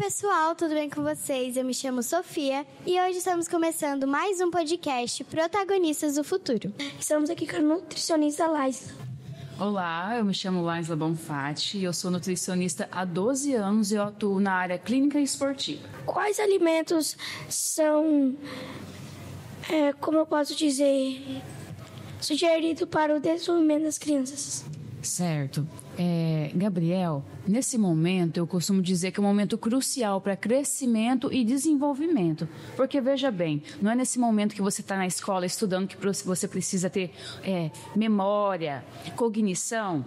pessoal, tudo bem com vocês? Eu me chamo Sofia e hoje estamos começando mais um podcast Protagonistas do Futuro. Estamos aqui com a nutricionista Laisla. Olá, eu me chamo Laisla Bonfatti, eu sou nutricionista há 12 anos e eu atuo na área clínica e esportiva. Quais alimentos são, como eu posso dizer, sugeridos para o desenvolvimento das crianças? Certo. Gabriel, nesse momento eu costumo dizer que é um momento crucial para crescimento e desenvolvimento. Porque veja bem, não é nesse momento que você está na escola estudando que você precisa ter memória, cognição.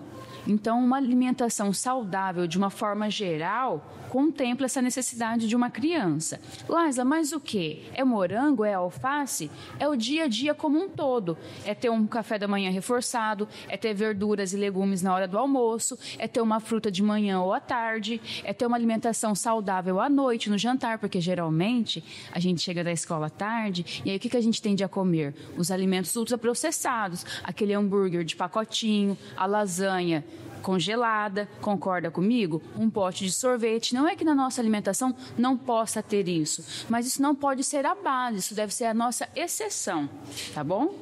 Então, uma alimentação saudável de uma forma geral contempla essa necessidade de uma criança. Laisla, mas o quê? É morango? É alface? É o dia a dia como um todo. É ter um café da manhã reforçado, é ter verduras e legumes na hora do almoço, é ter uma fruta de manhã ou à tarde, é ter uma alimentação saudável à noite, no jantar, porque geralmente a gente chega da escola à tarde e aí o que a gente tende a comer? Os alimentos ultraprocessados, aquele hambúrguer de pacotinho, a lasanha congelada, concorda comigo? Um pote de sorvete. Não é que na nossa alimentação não possa ter isso, mas isso não pode ser a base, isso deve ser a nossa exceção, tá bom?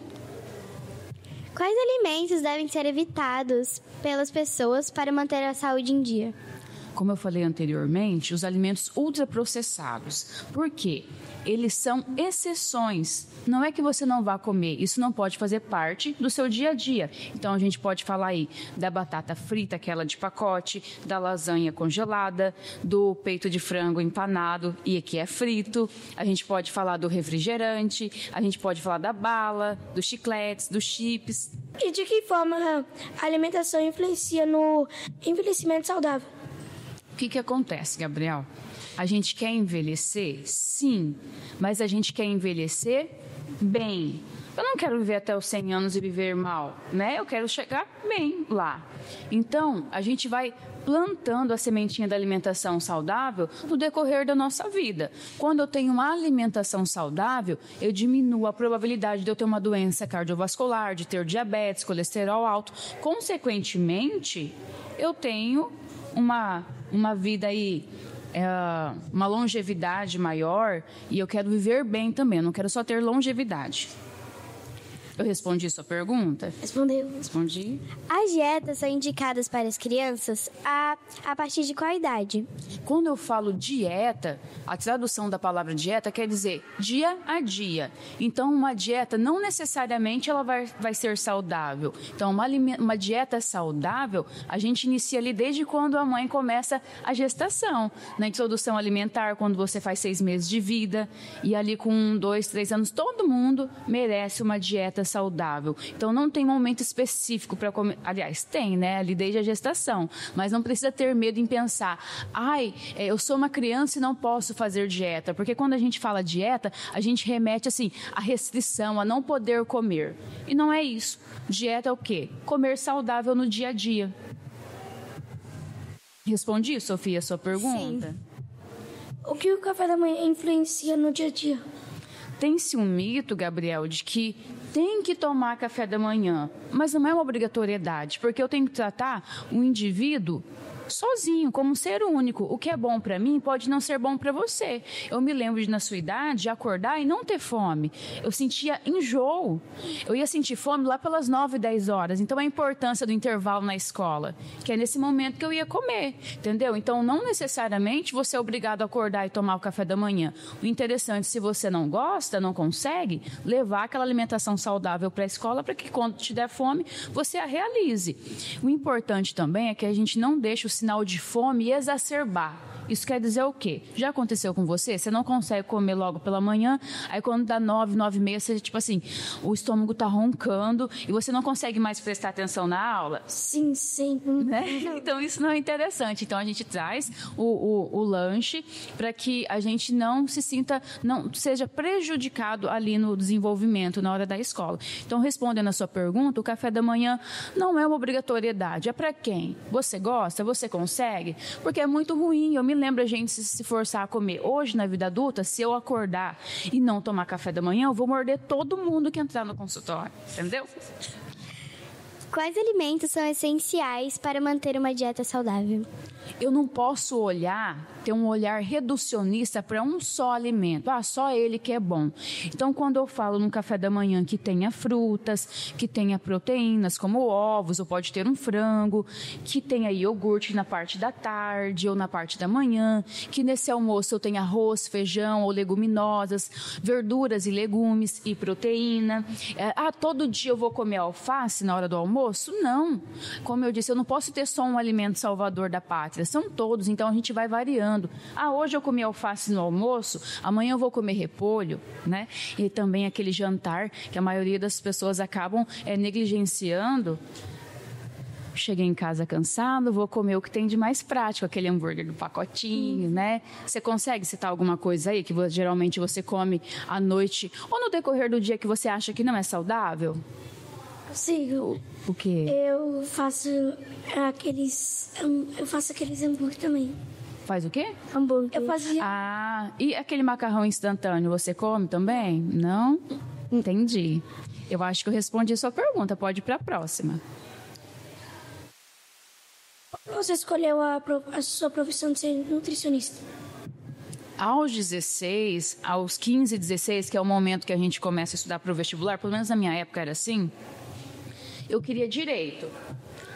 Quais alimentos devem ser evitados pelas pessoas para manter a saúde em dia? Como eu falei anteriormente, os alimentos ultraprocessados. Por quê? Eles são exceções. Não é que você não vá comer, isso não pode fazer parte do seu dia a dia. Então a gente pode falar aí da batata frita, aquela de pacote, da lasanha congelada, do peito de frango empanado e que é frito. A gente pode falar do refrigerante, a gente pode falar da bala, dos chicletes, dos chips. E de que forma a alimentação influencia no envelhecimento saudável? O que acontece, Gabriel? A gente quer envelhecer? Sim, mas a gente quer envelhecer bem. Eu não quero viver até os 100 anos e viver mal, né? Eu quero chegar bem lá. Então, a gente vai plantando a sementinha da alimentação saudável no decorrer da nossa vida. Quando eu tenho uma alimentação saudável, eu diminuo a probabilidade de eu ter uma doença cardiovascular, de ter diabetes, colesterol alto. Consequentemente, eu tenho uma vida aí, uma longevidade maior e eu quero viver bem também, eu não quero só ter longevidade. Eu respondi sua pergunta? Respondeu. Respondi. As dietas são indicadas para as crianças a partir de qual idade? Quando eu falo dieta, a tradução da palavra dieta quer dizer dia a dia. Então, uma dieta não necessariamente ela vai ser saudável. Então, uma dieta saudável, a gente inicia ali desde quando a mãe começa a gestação. Na introdução alimentar, quando você faz 6 meses de vida. E ali com 2, 3 anos, todo mundo merece uma dieta saudável. Então não tem momento específico para comer. Aliás, tem, né? Ali desde a gestação. Mas não precisa ter medo em pensar, eu sou uma criança e não posso fazer dieta. Porque quando a gente fala dieta, a gente remete assim, a restrição, a não poder comer. E não é isso. Dieta é o quê? Comer saudável no dia a dia. Respondi, Sofia, a sua pergunta? Sim. O que o café da manhã influencia no dia a dia? Tem-se um mito, Gabriel, de que tem que tomar café da manhã, mas não é uma obrigatoriedade, porque eu tenho que tratar o indivíduo sozinho, como um ser único. O que é bom para mim pode não ser bom para você. Eu me lembro de, na sua idade, acordar e não ter fome. Eu sentia enjoo. Eu ia sentir fome lá pelas 9, 10 horas. Então, a importância do intervalo na escola, que é nesse momento que eu ia comer, entendeu? Então, não necessariamente você é obrigado a acordar e tomar o café da manhã. O interessante, se você não gosta, não consegue, levar aquela alimentação saudável para a escola para que quando te der fome, você a realize. O importante também é que a gente não deixe o sinal de fome exacerbar. Isso quer dizer o quê? Já aconteceu com você? Você não consegue comer logo pela manhã, aí quando dá 9, 9h30, você, tipo assim, o estômago tá roncando e você não consegue mais prestar atenção na aula? Sim, sim. Né? Então isso não é interessante. Então a gente traz o lanche para que a gente não se sinta, não seja prejudicado ali no desenvolvimento na hora da escola. Então, respondendo a sua pergunta, o café da manhã não é uma obrigatoriedade. É para quem? Você gosta? Você consegue? Porque é muito ruim. Eu me lembro a gente se forçar a comer. Hoje, na vida adulta, se eu acordar e não tomar café da manhã, eu vou morder todo mundo que entrar no consultório. Entendeu? Quais alimentos são essenciais para manter uma dieta saudável? Eu não posso ter um olhar reducionista para um só alimento. Só ele que é bom. Então, quando eu falo no café da manhã que tenha frutas, que tenha proteínas, como ovos, ou pode ter um frango, que tenha iogurte na parte da tarde ou na parte da manhã, que nesse almoço eu tenha arroz, feijão ou leguminosas, verduras e legumes e proteína. Todo dia eu vou comer alface na hora do almoço? Não. Como eu disse, eu não posso ter só um alimento salvador da pátria. São todos, então a gente vai variando. Hoje eu comi alface no almoço, amanhã eu vou comer repolho, né? E também aquele jantar que a maioria das pessoas acabam negligenciando. Cheguei em casa cansado, vou comer o que tem de mais prático, aquele hambúrguer do pacotinho, né? Você consegue citar alguma coisa aí que geralmente você come à noite ou no decorrer do dia que você acha que não é saudável? Consigo. O quê? Eu faço aqueles hambúrguer também. Faz o quê? Hambúrguer. Eu fazia. E aquele macarrão instantâneo, você come também? Não? Entendi. Eu acho que eu respondi a sua pergunta, pode ir para a próxima. Você escolheu a sua profissão de ser nutricionista? Aos 16, aos 15, 16, que é o momento que a gente começa a estudar para o vestibular, pelo menos na minha época era assim, eu queria direito.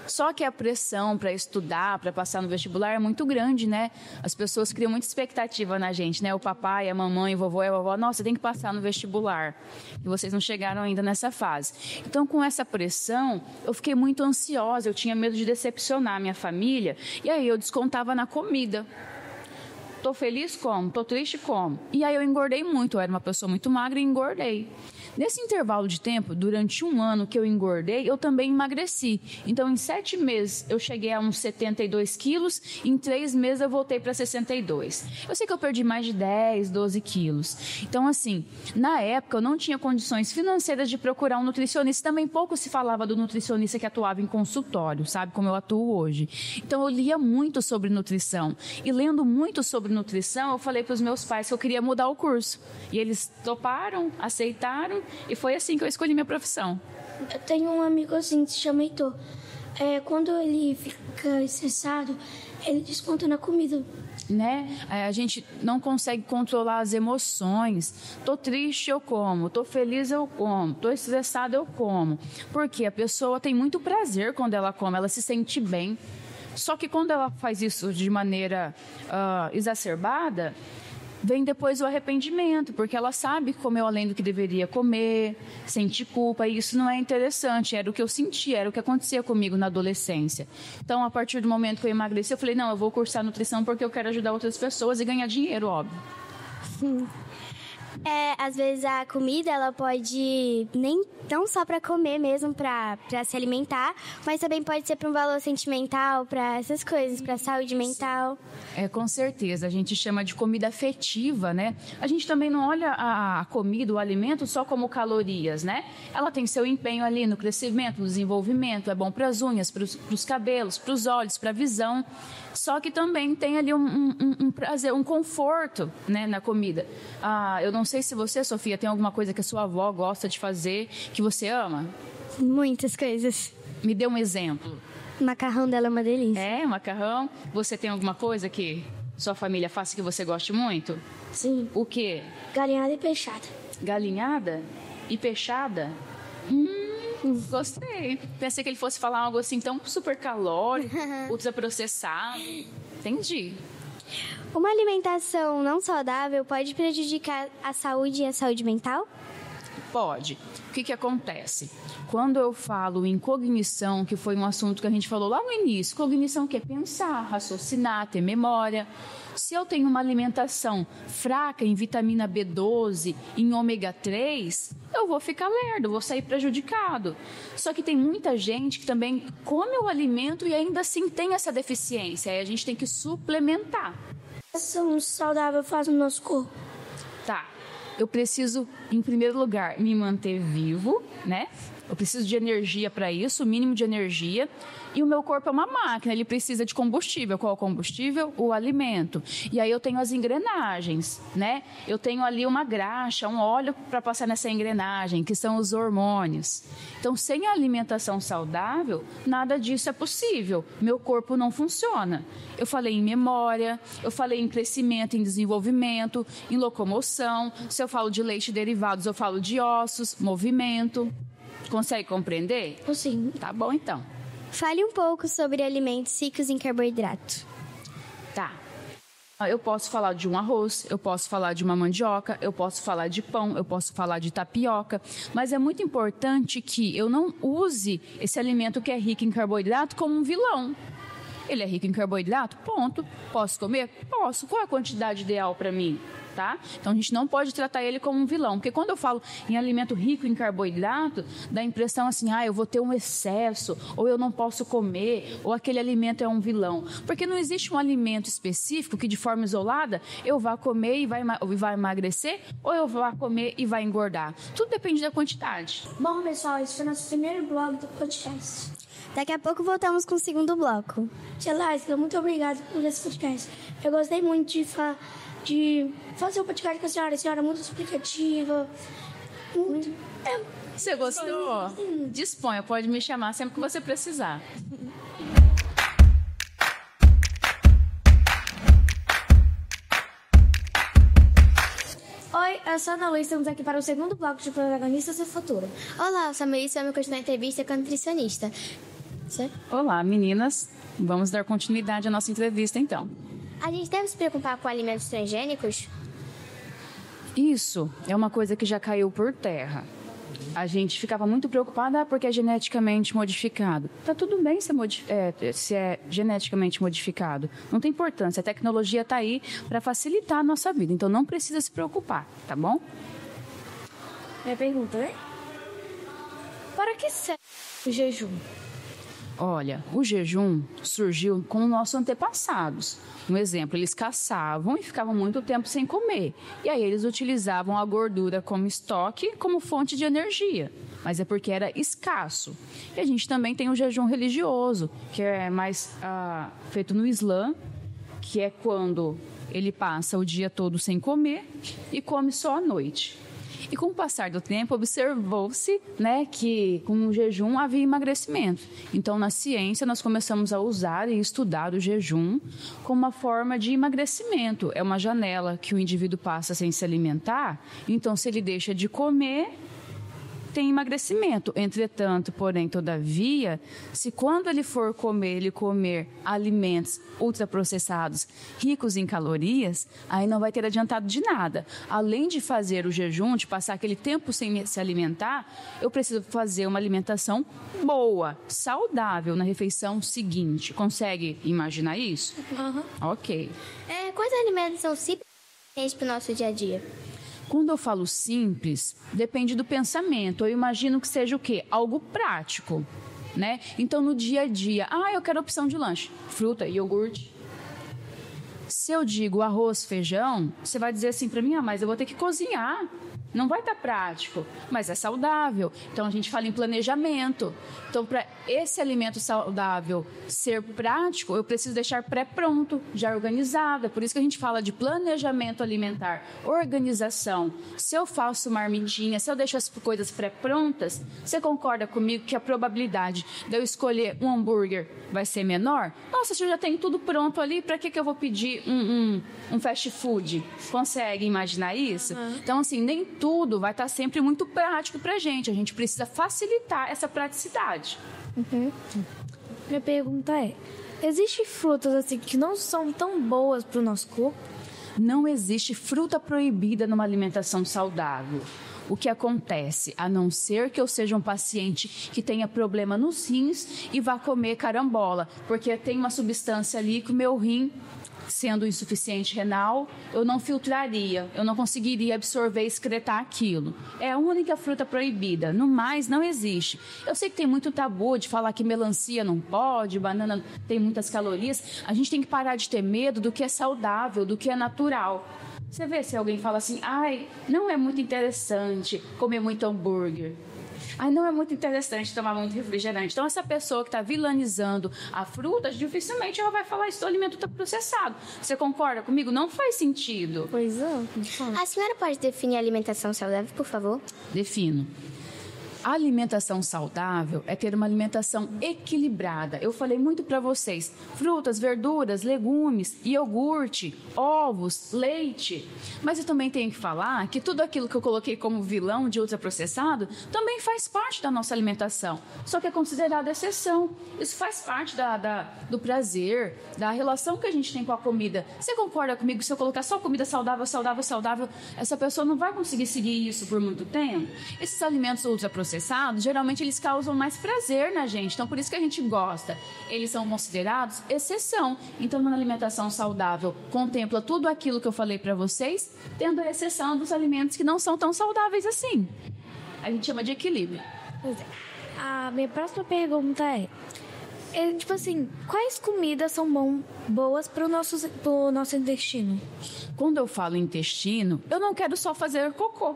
Só que a pressão para estudar, para passar no vestibular é muito grande, né? As pessoas criam muita expectativa na gente, né? O papai, a mamãe, o vovô e a vovó, nossa, tem que passar no vestibular. E vocês não chegaram ainda nessa fase. Então, com essa pressão, eu fiquei muito ansiosa, eu tinha medo de decepcionar a minha família. E aí eu descontava na comida. Tô feliz como? Tô triste como? E aí eu engordei muito, eu era uma pessoa muito magra e engordei. Nesse intervalo de tempo, durante 1 ano que eu engordei, eu também emagreci. Então, em 7 meses, eu cheguei a uns 72 quilos. Em 3 meses, eu voltei para 62. Eu sei que eu perdi mais de 10, 12 quilos. Então, assim, na época, eu não tinha condições financeiras de procurar um nutricionista. Também pouco se falava do nutricionista que atuava em consultório, sabe? Como eu atuo hoje. Então, eu lia muito sobre nutrição. E lendo muito sobre nutrição, eu falei para os meus pais que eu queria mudar o curso. E eles toparam, aceitaram. E foi assim que eu escolhi minha profissão. Eu tenho um amigo assim, que se chama Heitor. Quando ele fica estressado, ele desconta na comida. Né? A gente não consegue controlar as emoções. Tô triste, eu como. Tô feliz, eu como. Tô estressada, eu como. Porque a pessoa tem muito prazer quando ela come, ela se sente bem. Só que quando ela faz isso de maneira exacerbada, vem depois o arrependimento, porque ela sabe que comeu além do que deveria comer, sente culpa, e isso não é interessante. Era o que eu sentia, era o que acontecia comigo na adolescência. Então, a partir do momento que eu emagreci, eu falei, não, eu vou cursar nutrição porque eu quero ajudar outras pessoas e ganhar dinheiro, óbvio. Às vezes a comida, ela pode não só para comer mesmo, para se alimentar, mas também pode ser para um valor sentimental, para essas coisas, para saúde mental. Com certeza. A gente chama de comida afetiva, né? A gente também não olha a comida, o alimento, só como calorias, né? Ela tem seu empenho ali no crescimento, no desenvolvimento, é bom para as unhas, para os cabelos, para os olhos, para a visão. Só que também tem ali um prazer, um conforto, né, na comida. Eu não sei se você, Sofia, tem alguma coisa que a sua avó gosta de fazer que você ama? Muitas coisas. Me dê um exemplo. O macarrão dela é uma delícia. Macarrão. Você tem alguma coisa que sua família faça que você goste muito? Sim. O quê? Galinhada e peixada. Galinhada e peixada? Gostei. Pensei que ele fosse falar algo assim tão super calórico, ultraprocessado. Entendi. Uma alimentação não saudável pode prejudicar a saúde e a saúde mental? Pode. O que acontece? Quando eu falo em cognição, que foi um assunto que a gente falou lá no início, cognição que é pensar, raciocinar, ter memória. Se eu tenho uma alimentação fraca em vitamina B12, em ômega 3, eu vou ficar lerdo, vou sair prejudicado. Só que tem muita gente que também come o alimento e ainda assim tem essa deficiência. Aí a gente tem que suplementar. A alimentação saudável faz no nosso corpo. Tá. Eu preciso, em primeiro lugar, me manter vivo, né? Eu preciso de energia para isso, o mínimo de energia. E o meu corpo é uma máquina, ele precisa de combustível. Qual é o combustível? O alimento. E aí eu tenho as engrenagens, né? Eu tenho ali uma graxa, um óleo para passar nessa engrenagem, que são os hormônios. Então, sem alimentação saudável, nada disso é possível. Meu corpo não funciona. Eu falei em memória, eu falei em crescimento, em desenvolvimento, em locomoção. Se eu falo de leite e derivados, eu falo de ossos, movimento. Consegue compreender? Sim. Tá bom, então. Fale um pouco sobre alimentos ricos em carboidrato. Tá. Eu posso falar de um arroz, eu posso falar de uma mandioca, eu posso falar de pão, eu posso falar de tapioca, mas é muito importante que eu não use esse alimento que é rico em carboidrato como um vilão. Ele é rico em carboidrato? Ponto. Posso comer? Posso. Qual é a quantidade ideal para mim? Tá? Então, a gente não pode tratar ele como um vilão. Porque quando eu falo em alimento rico em carboidrato, dá a impressão assim, eu vou ter um excesso, ou eu não posso comer, ou aquele alimento é um vilão. Porque não existe um alimento específico que, de forma isolada, eu vá comer e vai emagrecer, ou eu vá comer e vai engordar. Tudo depende da quantidade. Bom, pessoal, esse foi nosso primeiro blog do podcast. Daqui a pouco voltamos com o segundo bloco. Tia Laisca, muito obrigada por esse podcast. Eu gostei muito de fazer o podcast com a senhora é muito explicativa. Você gostou? Disponha, pode me chamar sempre que você precisar. Oi, eu sou a Ana Luísa, estamos aqui para o segundo bloco de Protagonistas do Futuro. Olá, eu sou a Melissa e vamos continuar a entrevista com a nutricionista. Certo? Olá, meninas. Vamos dar continuidade à nossa entrevista, então. A gente deve se preocupar com alimentos transgênicos? Isso é uma coisa que já caiu por terra. A gente ficava muito preocupada porque é geneticamente modificado. Tá tudo bem se é geneticamente modificado. Não tem importância. A tecnologia está aí para facilitar a nossa vida. Então, não precisa se preocupar, tá bom? Minha pergunta é: para que serve o jejum? Olha, o jejum surgiu com os nossos antepassados. Um exemplo, eles caçavam e ficavam muito tempo sem comer. E aí eles utilizavam a gordura como estoque, como fonte de energia. Mas é porque era escasso. E a gente também tem o jejum religioso, que é mais feito no Islã, que é quando ele passa o dia todo sem comer e come só à noite. E com o passar do tempo, observou-se, né, que com o jejum havia emagrecimento. Então, na ciência, nós começamos a usar e estudar o jejum como uma forma de emagrecimento. É uma janela que o indivíduo passa sem se alimentar. Então, se ele deixa de comer, tem emagrecimento. Entretanto, porém, todavia, se quando ele for comer, ele comer alimentos ultraprocessados ricos em calorias, aí não vai ter adiantado de nada. Além de fazer o jejum, de passar aquele tempo sem se alimentar, eu preciso fazer uma alimentação boa, saudável na refeição seguinte. Consegue imaginar isso? Uhum. Ok. Quais alimentos são simples para o nosso dia a dia? Quando eu falo simples, depende do pensamento. Eu imagino que seja o quê? Algo prático, né? Então, no dia a dia, eu quero opção de lanche. Fruta, iogurte. Se eu digo arroz, feijão, você vai dizer assim para mim, mas eu vou ter que cozinhar. Não vai estar prático, mas é saudável. Então, a gente fala em planejamento. Então, para esse alimento saudável ser prático, eu preciso deixar pré-pronto, já organizado. É por isso que a gente fala de planejamento alimentar, organização. Se eu faço marmitinha, se eu deixo as coisas pré-prontas, você concorda comigo que a probabilidade de eu escolher um hambúrguer vai ser menor? Nossa, se eu já tenho tudo pronto ali, para que eu vou pedir um fast food? Consegue imaginar isso? Uhum. Então, assim, nem tudo vai estar sempre muito prático para a gente precisa facilitar essa praticidade. Uhum. Minha pergunta é: existem frutas assim que não são tão boas para o nosso corpo? Não existe fruta proibida numa alimentação saudável. O que acontece, a não ser que eu seja um paciente que tenha problema nos rins e vá comer carambola, porque tem uma substância ali que o meu rim, sendo insuficiente renal, eu não filtraria, eu não conseguiria absorver e excretar aquilo. É a única fruta proibida, no mais não existe. Eu sei que tem muito tabu de falar que melancia não pode, banana tem muitas calorias. A gente tem que parar de ter medo do que é saudável, do que é natural. Você vê se alguém fala assim, não é muito interessante comer muito hambúrguer. Não é muito interessante tomar muito refrigerante. Então, essa pessoa que está vilanizando a fruta, dificilmente ela vai falar isso do alimento ultraprocessado. Você concorda comigo? Não faz sentido. Pois é. A senhora pode definir a alimentação saudável, por favor? Defino. A alimentação saudável é ter uma alimentação equilibrada. Eu falei muito para vocês, frutas, verduras, legumes, iogurte, ovos, leite. Mas eu também tenho que falar que tudo aquilo que eu coloquei como vilão de ultraprocessado também faz parte da nossa alimentação, só que é considerado exceção. Isso faz parte do prazer, da relação que a gente tem com a comida. Você concorda comigo que se eu colocar só comida saudável, essa pessoa não vai conseguir seguir isso por muito tempo? Esses alimentos ultraprocessados, geralmente eles causam mais prazer na gente, então por isso que a gente gosta. Eles são considerados exceção. Então, na alimentação saudável, contempla tudo aquilo que eu falei para vocês, tendo a exceção dos alimentos que não são tão saudáveis assim. A gente chama de equilíbrio. Pois é. A minha próxima pergunta tipo assim, quais comidas são boas para o nosso intestino? Quando eu falo intestino, eu não quero só fazer cocô.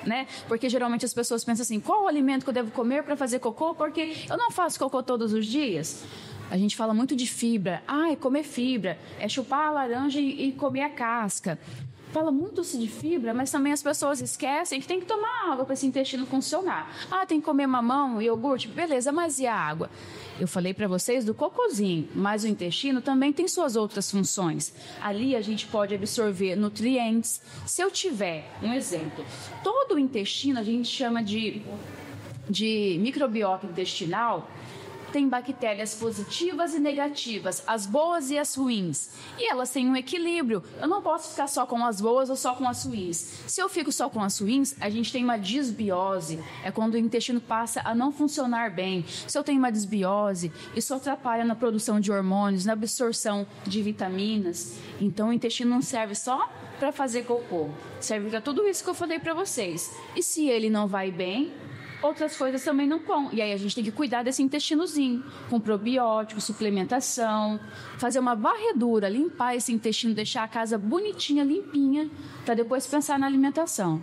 Né? Porque geralmente as pessoas pensam assim, qual o alimento que eu devo comer para fazer cocô? Porque eu não faço cocô todos os dias. A gente fala muito de fibra. É comer fibra, é chupar a laranja e comer a casca. Fala muito-se de fibra, mas também as pessoas esquecem que tem que tomar água para esse intestino funcionar. Tem que comer mamão, iogurte, beleza, mas e a água? Eu falei para vocês do cocôzinho, mas o intestino também tem suas outras funções. Ali a gente pode absorver nutrientes. Se eu tiver, um exemplo, todo o intestino a gente chama de microbiota intestinal, tem bactérias positivas e negativas, as boas e as ruins. E elas têm um equilíbrio. Eu não posso ficar só com as boas ou só com as ruins. Se eu fico só com as ruins, a gente tem uma disbiose. É quando o intestino passa a não funcionar bem. Se eu tenho uma disbiose, isso atrapalha na produção de hormônios, na absorção de vitaminas. Então, o intestino não serve só para fazer cocô. Serve para tudo isso que eu falei para vocês. E se ele não vai bem, outras coisas também não vão. E aí a gente tem que cuidar desse intestinozinho, com probiótico, suplementação, fazer uma varredura, limpar esse intestino, deixar a casa bonitinha, limpinha, para depois pensar na alimentação.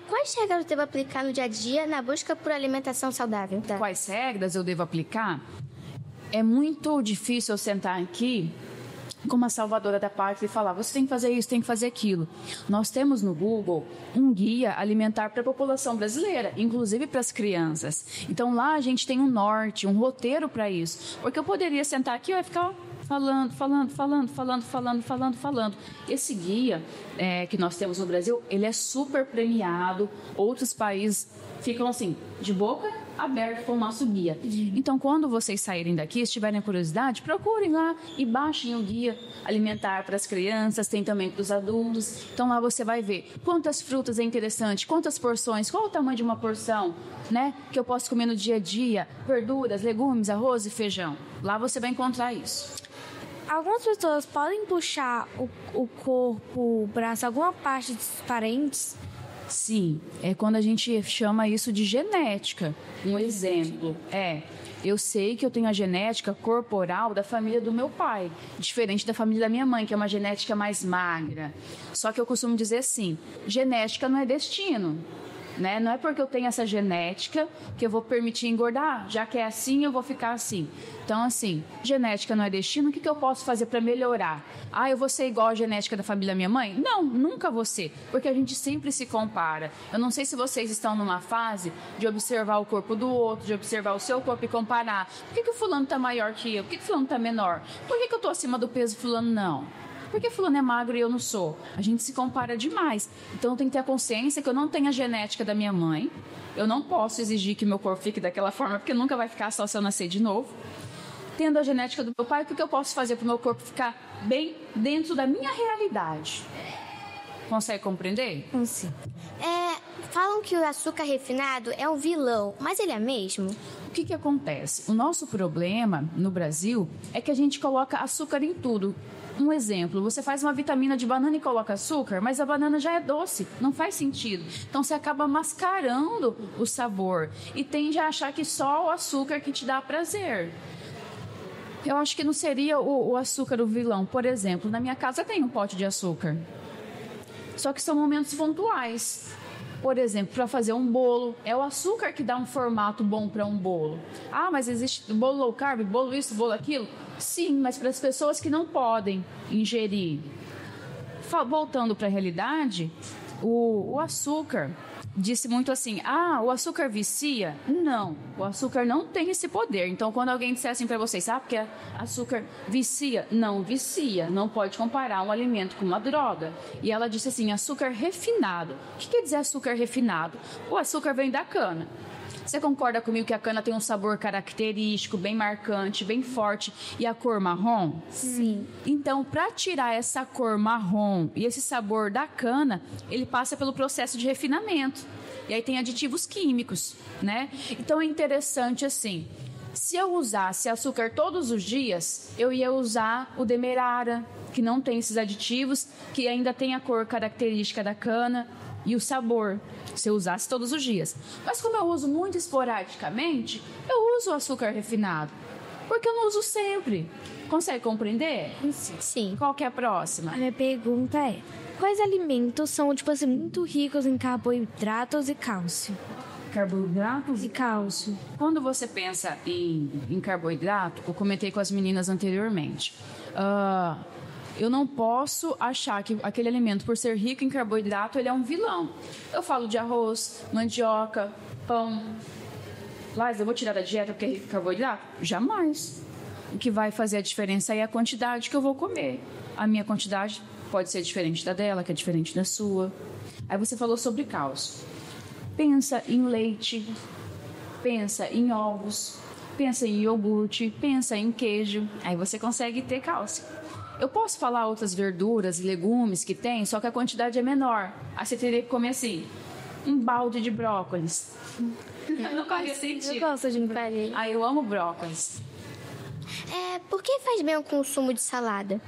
Quais regras eu devo aplicar no dia a dia na busca por alimentação saudável? Quais regras eu devo aplicar? É muito difícil eu sentar aqui como a salvadora da pátria e falar, você tem que fazer isso, tem que fazer aquilo. Nós temos no Google um guia alimentar para a população brasileira, inclusive para as crianças. Então lá a gente tem um norte, um roteiro para isso. Porque eu poderia sentar aqui e ficar falando. Esse guia que nós temos no Brasil, ele é super premiado. Outros países ficam assim, de boca aberta com o nosso guia. Então, quando vocês saírem daqui, se tiverem curiosidade, procurem lá e baixem o guia alimentar para as crianças, tem também para os adultos. Então, lá você vai ver quantas frutas é interessante, quantas porções, qual o tamanho de uma porção, né? Que eu posso comer no dia a dia, verduras, legumes, arroz e feijão. Lá você vai encontrar isso. Algumas pessoas podem puxar o corpo, o braço, alguma parte dos parentes? Sim, é quando a gente chama isso de genética. Um exemplo eu sei que eu tenho a genética corporal da família do meu pai, diferente da família da minha mãe, que é uma genética mais magra. Só que eu costumo dizer assim, genética não é destino. Né? Não é porque eu tenho essa genética que eu vou permitir engordar, já que é assim, eu vou ficar assim. Então, assim, genética não é destino, o que eu posso fazer para melhorar? Eu vou ser igual a genética da família da minha mãe? Não, nunca vou ser, porque a gente sempre se compara. Eu não sei se vocês estão numa fase de observar o corpo do outro, de observar o seu corpo e comparar. Por que o fulano está maior que eu? Por que o fulano está menor? Por que eu estou acima do peso e fulano não? Porque fulano é magro e eu não sou? A gente se compara demais. Então, eu tenho que ter a consciência que eu não tenho a genética da minha mãe. Eu não posso exigir que meu corpo fique daquela forma, porque nunca vai ficar só se eu nascer de novo. Tendo a genética do meu pai, o que eu posso fazer para o meu corpo ficar bem dentro da minha realidade? Consegue compreender? Sim. Falam que o açúcar refinado é um vilão, mas ele é mesmo? O que acontece? O nosso problema no Brasil é que a gente coloca açúcar em tudo. Um exemplo, você faz uma vitamina de banana e coloca açúcar, mas a banana já é doce, não faz sentido. Então você acaba mascarando o sabor e tende a achar que só o açúcar que te dá prazer. Eu acho que não seria o açúcar o vilão. Por exemplo, na minha casa tem um pote de açúcar. Só que são momentos pontuais. Por exemplo, para fazer um bolo, é o açúcar que dá um formato bom para um bolo. Ah, mas existe bolo low carb, bolo isso, bolo aquilo? Sim, mas para as pessoas que não podem ingerir. Voltando para a realidade, o açúcar, disse muito assim, o açúcar vicia? Não, o açúcar não tem esse poder. Então, quando alguém disser assim para vocês, porque açúcar vicia? Não vicia, não pode comparar um alimento com uma droga. E ela disse assim, açúcar refinado. O que quer dizer açúcar refinado? O açúcar vem da cana. Você concorda comigo que a cana tem um sabor característico, bem marcante, bem forte, e a cor marrom? Sim. Então, para tirar essa cor marrom e esse sabor da cana, ele passa pelo processo de refinamento. E aí tem aditivos químicos, né? Então, é interessante assim, se eu usasse açúcar todos os dias, eu ia usar o demerara, que não tem esses aditivos, que ainda tem a cor característica da cana e o sabor, se eu usasse todos os dias. Mas como eu uso muito esporadicamente, eu uso o açúcar refinado, porque eu não uso sempre. Consegue compreender? Sim. Qual que é a próxima? A minha pergunta é, quais alimentos são, tipo assim, muito ricos em carboidratos e cálcio? Carboidratos? E cálcio. Quando você pensa em carboidrato, eu comentei com as meninas anteriormente, eu não posso achar que aquele alimento, por ser rico em carboidrato, ele é um vilão. Eu falo de arroz, mandioca, pão. Lais, eu vou tirar da dieta porque é rico em carboidrato? Jamais. O que vai fazer a diferença é a quantidade que eu vou comer. A minha quantidade pode ser diferente da dela, que é diferente da sua. Aí você falou sobre cálcio. Pensa em leite, pensa em ovos, pensa em iogurte, pensa em queijo. Aí você consegue ter cálcio. Eu posso falar outras verduras e legumes que tem, só que a quantidade é menor. Aí você teria que comer assim, um balde de brócolis. Não faz sentido. Eu gosto de brócolis. Eu amo brócolis. Por que faz bem o consumo de salada?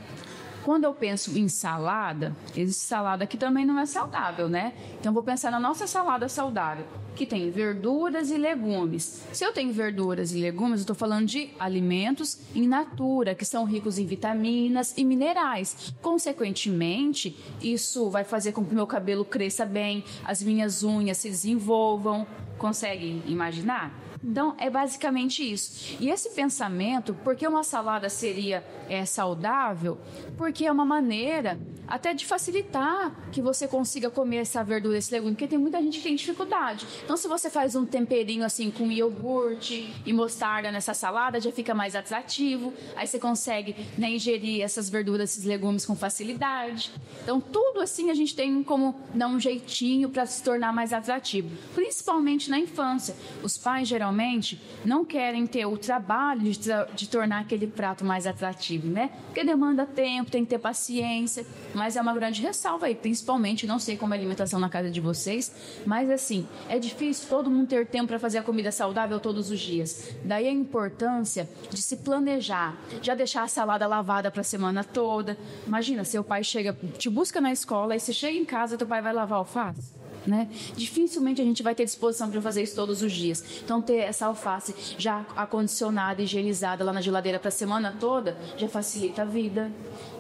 Quando eu penso em salada, existe salada que também não é saudável, né? Então, eu vou pensar na nossa salada saudável, que tem verduras e legumes. Se eu tenho verduras e legumes, eu estou falando de alimentos in natura, que são ricos em vitaminas e minerais. Consequentemente, isso vai fazer com que o meu cabelo cresça bem, as minhas unhas se desenvolvam. Consegue imaginar? Então, é basicamente isso. E esse pensamento, por que uma salada seria saudável? Porque é uma maneira até de facilitar que você consiga comer essa verdura, esse legume, porque tem muita gente que tem dificuldade. Então, se você faz um temperinho assim com iogurte e mostarda nessa salada, já fica mais atrativo. Aí você consegue ingerir essas verduras, esses legumes com facilidade. Então, tudo assim a gente tem como dar um jeitinho para se tornar mais atrativo. Principalmente na infância. Os pais, geralmente, não querem ter o trabalho de tornar aquele prato mais atrativo, né? Porque demanda tempo, tem que ter paciência. Mas é uma grande ressalva aí, principalmente, não sei como é a alimentação na casa de vocês, mas assim, é difícil todo mundo ter tempo para fazer a comida saudável todos os dias. Daí a importância de se planejar, já deixar a salada lavada para a semana toda. Imagina, seu pai te busca na escola, e você chega em casa, teu pai vai lavar alface? Né? Dificilmente a gente vai ter disposição para fazer isso todos os dias. Então, ter essa alface já acondicionada, higienizada lá na geladeira para a semana toda, já facilita a vida.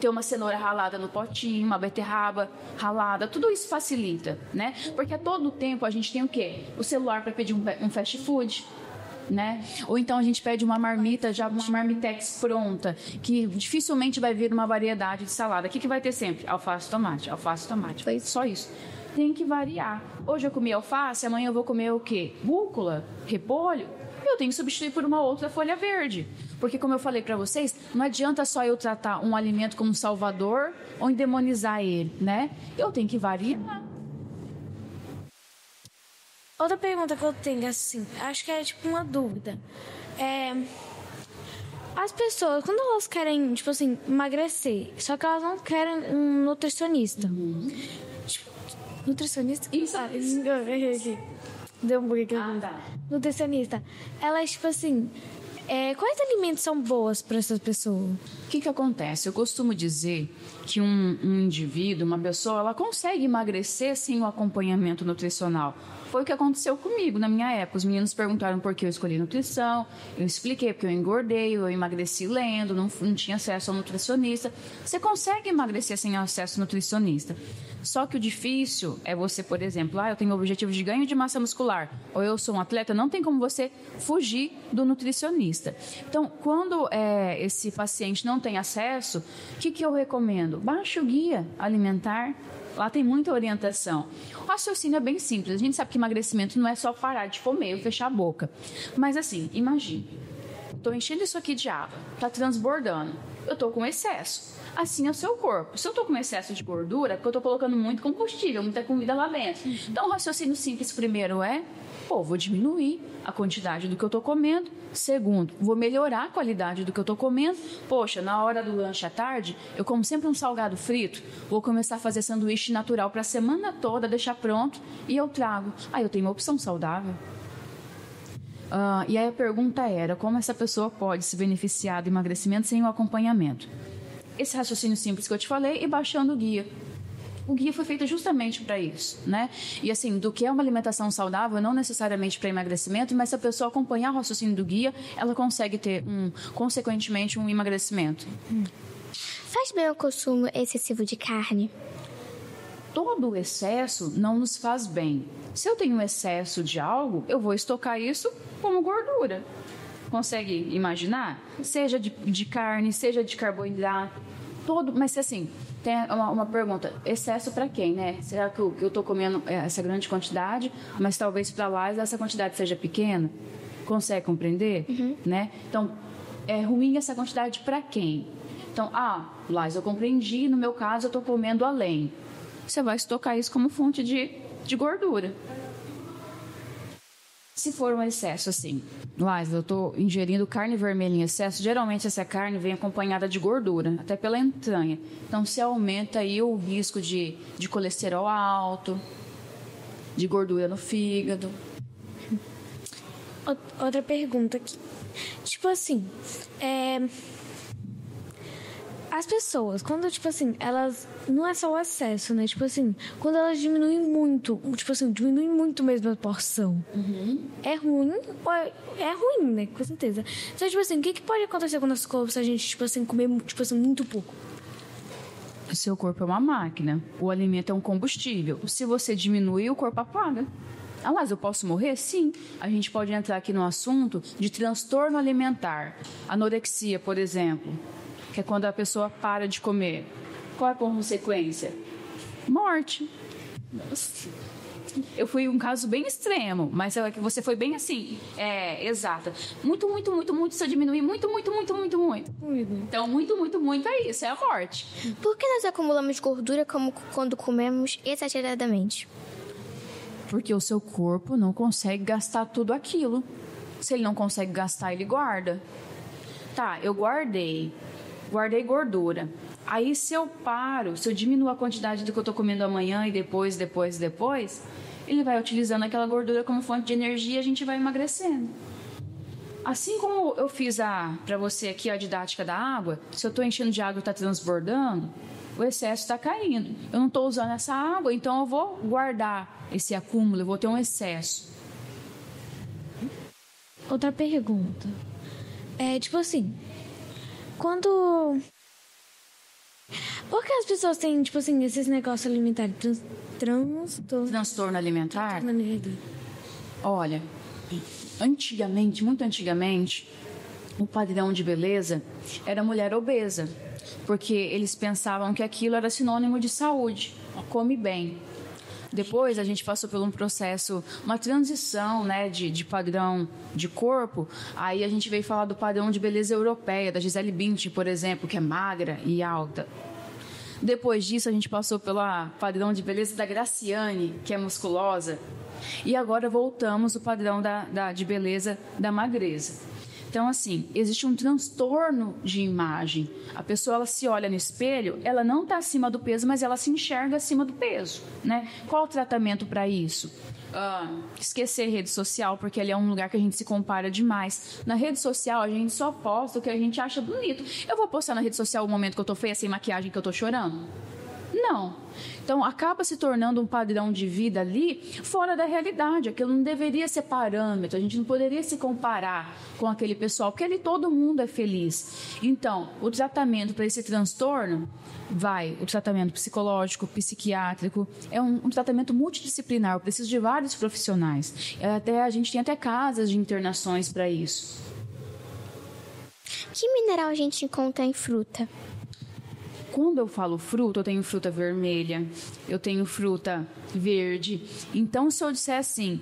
Ter uma cenoura ralada no potinho, uma beterraba ralada, tudo isso facilita, né? Porque a todo tempo a gente tem o quê? O celular para pedir um fast food, né? Ou então a gente pede uma marmita, já uma marmitex pronta, que dificilmente vai vir uma variedade de salada. O que vai ter sempre? Alface, tomate. Foi só isso. Tem que variar. Hoje eu comi alface, amanhã eu vou comer o quê? Rúcula, repolho. Eu tenho que substituir por uma outra folha verde. Porque, como eu falei para vocês, não adianta só eu tratar um alimento como salvador ou endemonizar ele, né? Eu tenho que variar. Outra pergunta que eu tenho, assim, acho que é tipo uma dúvida. As pessoas, quando elas querem, tipo assim, emagrecer, só que elas não querem um nutricionista. Nutricionista? Isso. Deu um bug aqui. Tá. Nutricionista. Elas, tipo assim, Quais alimentos são boas para essas pessoas? O que acontece? Eu costumo dizer que um indivíduo, uma pessoa, ela consegue emagrecer sem o acompanhamento nutricional. Foi o que aconteceu comigo na minha época. Os meninos perguntaram por que eu escolhi nutrição, eu expliquei porque eu engordei, eu emagreci lendo, não tinha acesso ao nutricionista. Você consegue emagrecer sem acesso ao nutricionista. Só que o difícil é você, por exemplo, eu tenho o objetivo de ganho de massa muscular, ou eu sou um atleta, não tem como você fugir do nutricionista. Então, quando esse paciente não tem acesso, o que eu recomendo? Baixe o guia alimentar. Lá tem muita orientação. O raciocínio é bem simples. A gente sabe que emagrecimento não é só parar de comer ou fechar a boca. Mas assim, imagine. Estou enchendo isso aqui de água. Está transbordando. Eu estou com excesso. Assim é o seu corpo. Se eu estou com excesso de gordura, é porque eu estou colocando muito combustível, muita comida lá dentro. Então, o raciocínio simples primeiro vou diminuir a quantidade do que eu estou comendo. Segundo, vou melhorar a qualidade do que eu estou comendo. Poxa, na hora do lanche à tarde, eu como sempre um salgado frito. Vou começar a fazer sanduíche natural para a semana toda, deixar pronto e eu trago. Eu tenho uma opção saudável. E aí a pergunta era, como essa pessoa pode se beneficiar do emagrecimento sem o acompanhamento? Esse raciocínio simples que eu te falei e baixando o guia. O guia foi feito justamente para isso, né? E assim, do que é uma alimentação saudável, não necessariamente para emagrecimento, mas se a pessoa acompanhar o raciocínio do guia, ela consegue ter, consequentemente, um emagrecimento. Faz bem o consumo excessivo de carne? Todo o excesso não nos faz bem. Se eu tenho excesso de algo, eu vou estocar isso como gordura. Consegue imaginar? Seja de carne, seja de carboidrato, mas assim, tem uma pergunta, excesso para quem, né? Será que eu estou comendo essa grande quantidade, mas talvez para lá essa quantidade seja pequena? Consegue compreender? Né? Então, é ruim essa quantidade para quem? Então, Lais, eu compreendi, no meu caso eu estou comendo além. Você vai estocar isso como fonte de gordura. Se for um excesso assim, Lais, eu estou ingerindo carne vermelha em excesso, geralmente essa carne vem acompanhada de gordura, até pela entranha. Então, se aumenta aí o risco de colesterol alto, de gordura no fígado. Outra pergunta aqui. Tipo assim, as pessoas, quando, tipo assim, elas... Não é só o excesso, né? Tipo assim, quando elas diminuem muito, tipo assim, diminuem muito mesmo a porção. É ruim? É ruim, né? Com certeza. Então, tipo assim, o que pode acontecer com o nosso corpo se a gente, tipo assim, comer, tipo assim, muito pouco? O seu corpo é uma máquina. O alimento é um combustível. Se você diminuir, o corpo apaga. Mas eu posso morrer? Sim. A gente pode entrar aqui no assunto de transtorno alimentar. Anorexia, por exemplo, que é quando a pessoa para de comer. Qual é a consequência? Morte. Nossa. Eu fui um caso bem extremo, mas você foi bem assim, exata. Muito, se eu diminuir, muito. Então, muito é isso, é a morte. Por que nós acumulamos gordura como quando comemos exageradamente? Porque o seu corpo não consegue gastar tudo aquilo. Se ele não consegue gastar, ele guarda. Tá, eu guardei gordura. Aí, se eu diminuo a quantidade do que eu estou comendo amanhã e depois, ele vai utilizando aquela gordura como fonte de energia e a gente vai emagrecendo. Assim como eu fiz para você aqui a didática da água, se eu estou enchendo de água e está transbordando, o excesso está caindo. Eu não estou usando essa água, então eu vou guardar esse acúmulo, eu vou ter um excesso. Outra pergunta. Tipo assim, quando... Por que as pessoas têm, tipo assim, esses negócios alimentares? Transtorno alimentar? Olha, antigamente, muito antigamente, o padrão de beleza era mulher obesa, porque eles pensavam que aquilo era sinônimo de saúde, come bem. Depois a gente passou por um processo, uma transição, né, de padrão de corpo. Aí a gente veio falar do padrão de beleza europeia, da Gisele Bündchen, por exemplo, que é magra e alta. Depois disso a gente passou pelo padrão de beleza da Graciane, que é musculosa. E agora voltamos ao padrão de beleza da magreza. Então, assim, existe um transtorno de imagem. A pessoa, ela se olha no espelho, ela não está acima do peso, mas ela se enxerga acima do peso, né? Qual o tratamento para isso? Esquecer rede social, porque ali é um lugar que a gente se compara demais. Na rede social, a gente só posta o que a gente acha bonito. Eu vou postar na rede social o momento que eu tô feia, sem maquiagem, que eu tô chorando? Não. Então, acaba se tornando um padrão de vida ali fora da realidade. Aquilo não deveria ser parâmetro. A gente não poderia se comparar com aquele pessoal, porque ali todo mundo é feliz. Então, o tratamento para esse transtorno o tratamento psicológico, psiquiátrico, é um tratamento multidisciplinar, precisa de vários profissionais. A gente tem até casas de internações para isso. Que mineral a gente encontra em fruta? Quando eu falo fruta, eu tenho fruta vermelha, eu tenho fruta verde. Então, se eu disser assim,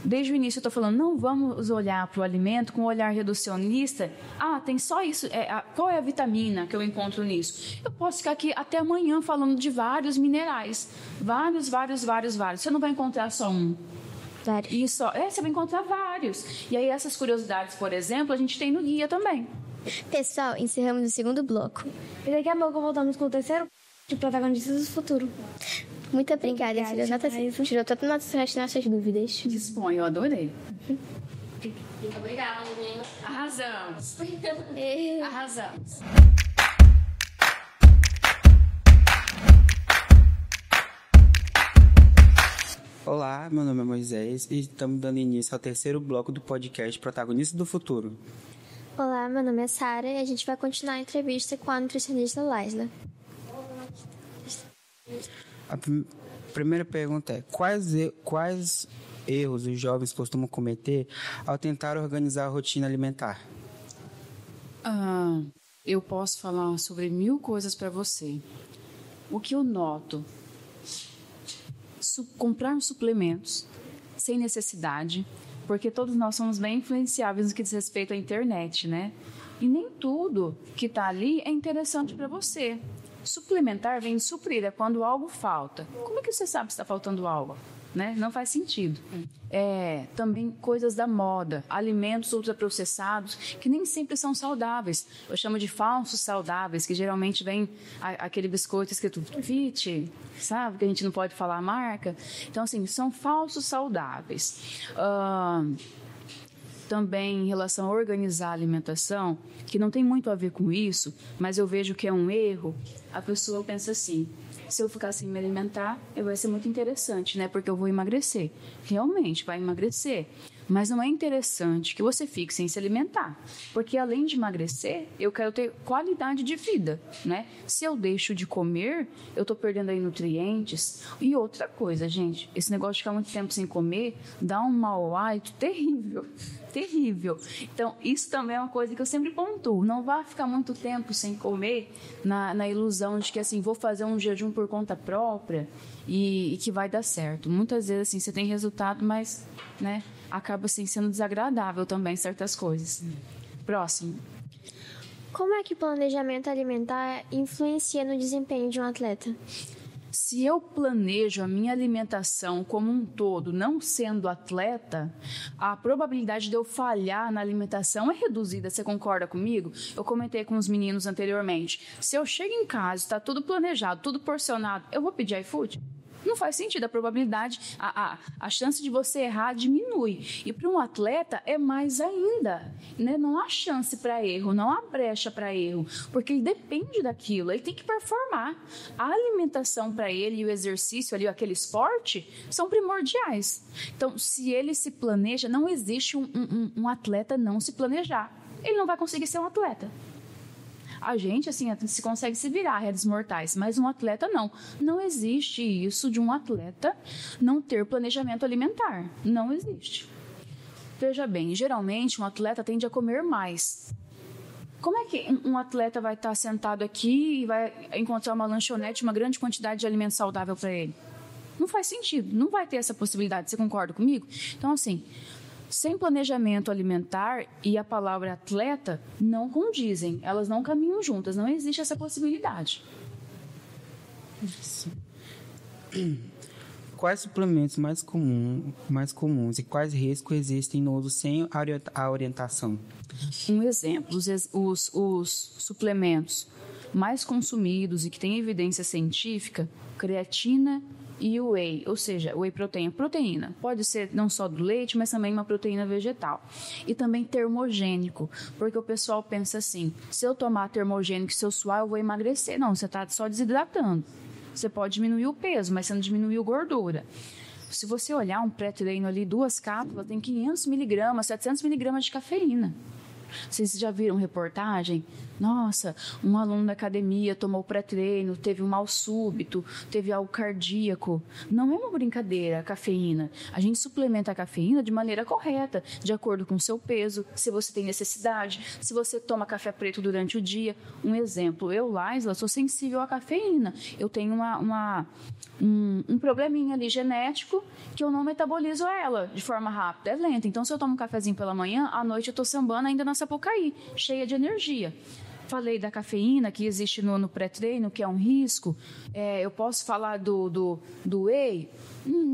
desde o início eu estou falando, não vamos olhar para o alimento com um olhar reducionista. Tem só isso. Qual é a vitamina que eu encontro nisso? Eu posso ficar aqui até amanhã falando de vários minerais. Vários. Você não vai encontrar só um. Você vai encontrar vários. E aí, essas curiosidades, por exemplo, a gente tem no guia também. Pessoal, encerramos o segundo bloco. E daqui a pouco voltamos com o terceiro de protagonistas do futuro. Muito obrigada. Tirou todas as nossas dúvidas. Dispõe, eu adorei. Muito obrigada, menina. Arrasamos. Arrasamos. Olá, meu nome é Moisés e estamos dando início ao terceiro bloco do podcast Protagonista do Futuro. Olá, meu nome é Sara e a gente vai continuar a entrevista com a nutricionista Laisla. A primeira pergunta é: quais erros os jovens costumam cometer ao tentar organizar a rotina alimentar? Eu posso falar sobre 1000 coisas para você. O que eu noto? Comprar suplementos sem necessidade, porque todos nós somos bem influenciáveis no que diz respeito à internet, né? E nem tudo que está ali é interessante para você. Suplementar vem de suprir, é quando algo falta. Como é que você sabe se está faltando algo? Né? Não faz sentido. Também coisas da moda, alimentos ultraprocessados que nem sempre são saudáveis. Eu chamo de falsos saudáveis, que geralmente vem aquele biscoito escrito fit, sabe? Que a gente não pode falar a marca. Então, assim, são falsos saudáveis. Também em relação a organizar a alimentação, que não tem muito a ver com isso, mas eu vejo que é um erro, a pessoa pensa assim: se eu ficar sem me alimentar, vai ser muito interessante, né? Porque eu vou emagrecer. Realmente, vai emagrecer. Mas não é interessante que você fique sem se alimentar. Porque além de emagrecer, eu quero ter qualidade de vida, né? Se eu deixo de comer, eu estou perdendo aí nutrientes. E outra coisa, gente, esse negócio de ficar muito tempo sem comer dá um mau hálito terrível. Terrível. Então, isso também é uma coisa que eu sempre pontuo. Não vá ficar muito tempo sem comer na ilusão de que, assim, vou fazer um jejum por conta própria e que vai dar certo. Muitas vezes, assim, você tem resultado, mas, né, acaba, assim, sendo desagradável também certas coisas. Próximo. Como é que o planejamento alimentar influencia no desempenho de um atleta? Se eu planejo a minha alimentação como um todo, não sendo atleta, a probabilidade de eu falhar na alimentação é reduzida. Você concorda comigo? Eu comentei com os meninos anteriormente. Se eu chego em casa, está tudo planejado, tudo porcionado, eu vou pedir iFood? Não faz sentido, a probabilidade, a chance de você errar diminui. E para um atleta é mais ainda, né? Não há chance para erro, não há brecha para erro, porque ele depende daquilo, ele tem que performar. A alimentação para ele e o exercício ali, aquele esporte, são primordiais. Então, se ele se planeja, não existe um atleta não se planejar. Ele não vai conseguir ser um atleta. A gente, assim, se consegue se virar, redes mortais, mas um atleta não. Não existe isso de um atleta não ter planejamento alimentar. Não existe. Veja bem, geralmente um atleta tende a comer mais. Como é que um atleta vai estar sentado aqui e vai encontrar uma lanchonete, uma grande quantidade de alimento saudável para ele? Não faz sentido, não vai ter essa possibilidade. Você concorda comigo? Então, assim, sem planejamento alimentar e a palavra atleta não condizem, elas não caminham juntas, não existe essa possibilidade. Isso. Quais suplementos mais comuns e quais riscos existem no uso sem a orientação? Um exemplo, os suplementos mais consumidos e que têm evidência científica, creatina e whey, ou seja, whey proteína. Pode ser não só do leite, mas também uma proteína vegetal. E também termogênico, porque o pessoal pensa assim, se eu tomar termogênico e se eu suar, eu vou emagrecer. Não, você está só desidratando. Você pode diminuir o peso, mas você não diminuiu gordura. Se você olhar um pré-treino ali, 2 cápsulas, tem 500 miligramas, 700 miligramas de cafeína. Vocês já viram reportagem? Nossa, um aluno da academia tomou pré-treino, teve um mal súbito, teve algo cardíaco. Não é uma brincadeira a cafeína. A gente suplementa a cafeína de maneira correta, de acordo com o seu peso, se você tem necessidade, se você toma café preto durante o dia. Um exemplo, eu, Laisla, sou sensível à cafeína. Eu tenho um probleminha ali genético que eu não metabolizo ela de forma rápida, é lenta. Então, se eu tomo um cafezinho pela manhã, à noite eu estou sambando ainda na Sapucaí, cheia de energia. Falei da cafeína que existe no pré-treino, que é um risco. Eu posso falar do whey.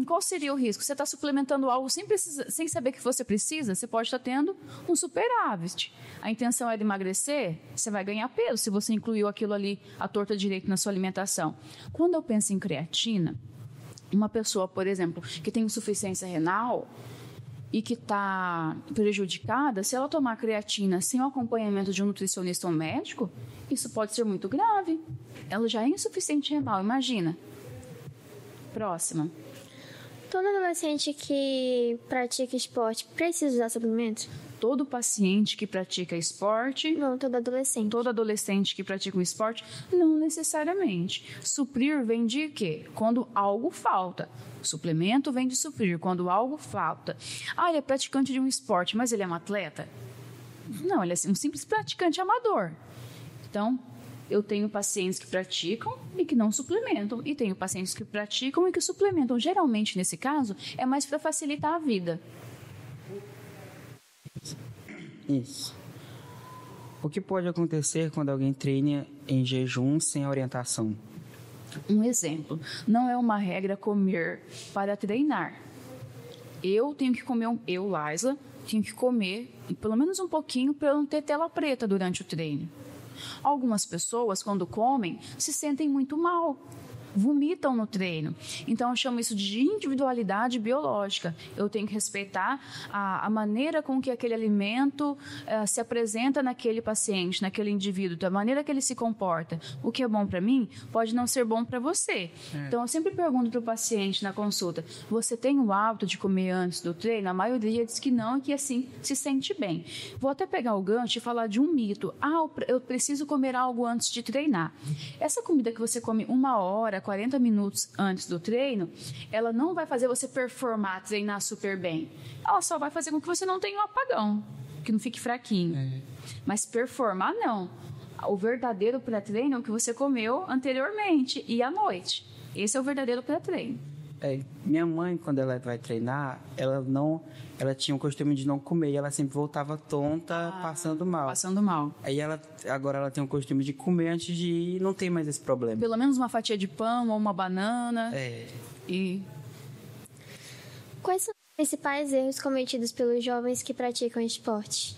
Qual seria o risco? Você está suplementando algo sem saber que você precisa, você pode estar tendo um superávit. A intenção é de emagrecer, você vai ganhar peso se você incluiu aquilo ali, a torta direito na sua alimentação. Quando eu penso em creatina, uma pessoa, por exemplo, que tem insuficiência renal e que está prejudicada, se ela tomar creatina sem o acompanhamento de um nutricionista ou médico, isso pode ser muito grave. Ela já é insuficiente renal, imagina. Próxima. Todo adolescente que pratica esporte precisa usar suplementos? Todo paciente que pratica esporte... Não, todo adolescente. Todo adolescente que pratica um esporte, não necessariamente. Suprir vem de quê? Quando algo falta. Suplemento vem de suprir, quando algo falta. Ele é praticante de um esporte, mas ele é um atleta? Não, ele é um simples praticante amador. Então, eu tenho pacientes que praticam e que não suplementam. E tenho pacientes que praticam e que suplementam. Geralmente, nesse caso, é mais para facilitar a vida. Isso. O que pode acontecer quando alguém treina em jejum sem orientação? Um exemplo, não é uma regra comer para treinar. Eu tenho que comer, Laisla, tenho que comer pelo menos um pouquinho para eu não ter tela preta durante o treino. Algumas pessoas, quando comem, se sentem muito mal, vomitam no treino. Então, eu chamo isso de individualidade biológica. Eu tenho que respeitar a maneira com que aquele alimento se apresenta naquele paciente, naquele indivíduo, da maneira que ele se comporta. O que é bom para mim pode não ser bom para você. Então, eu sempre pergunto para o paciente na consulta, você tem o hábito de comer antes do treino? A maioria diz que não e que assim se sente bem. Vou até pegar o gancho e falar de um mito. Eu preciso comer algo antes de treinar. Essa comida que você come 1 hora, 40 minutos antes do treino, ela não vai fazer você performar, treinar super bem. Ela só vai fazer com que você não tenha um apagão, que não fique fraquinho. Mas performar, não. O verdadeiro pré-treino é o que você comeu anteriormente e à noite. Esse é o verdadeiro pré-treino. Minha mãe, quando ela vai treinar, ela tinha o costume de não comer e ela sempre voltava tonta, passando mal. Passando mal. Aí agora ela tem o costume de comer antes de ir e não tem mais esse problema. Pelo menos uma fatia de pão ou uma banana. Quais são os principais erros cometidos pelos jovens que praticam esporte?